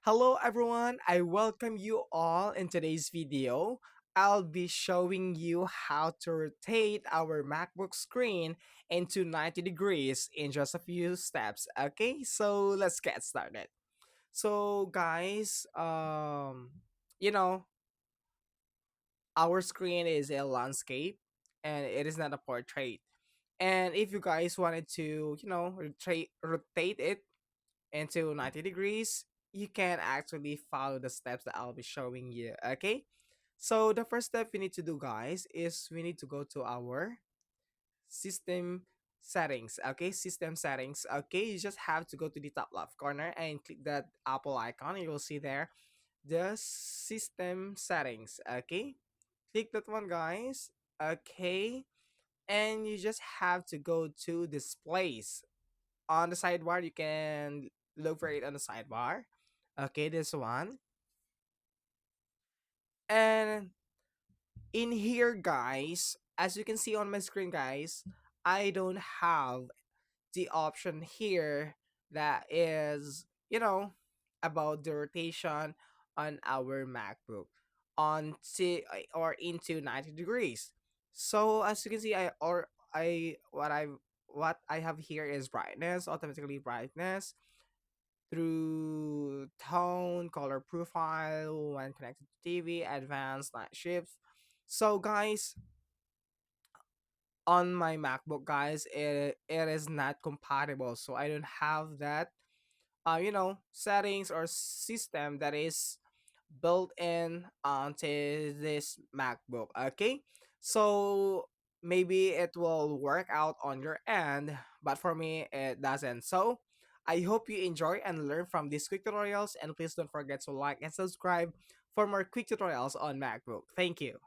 Hello everyone, I welcome you all in today's video. I'll be showing you how to rotate our MacBook screen into 90 degrees in just a few steps. Okay, so let's get started. So guys, you know, our screen is a landscape and it is not a portrait. And if you guys wanted to, rotate it into 90 degrees, you can actually follow the steps that I'll be showing you. Okay. So the first step we need to do, guys, is we need to go to our system settings. Okay, system settings. Okay, you just have to go to the top left corner and click that Apple icon. You will see there the system settings. Okay, click that one, guys. Okay, and you just have to go to displays on the sidebar. You can look for it on the sidebar. Okay, this one. And in here, guys, as you can see on my screen, guys, I don't have the option here that is, about the rotation on our MacBook on or into 90 degrees. So as you can see, I what I have here is brightness, automatically brightness through tone, color profile, when connected to TV, advanced night shifts. So guys, on my MacBook, guys, it is not compatible. So I don't have that settings or system that is built in onto this MacBook. Okay, so maybe it will work out on your end, but for me it doesn't. So I hope you enjoy and learn from these quick tutorials, and please don't forget to like and subscribe for more quick tutorials on MacBook. Thank you.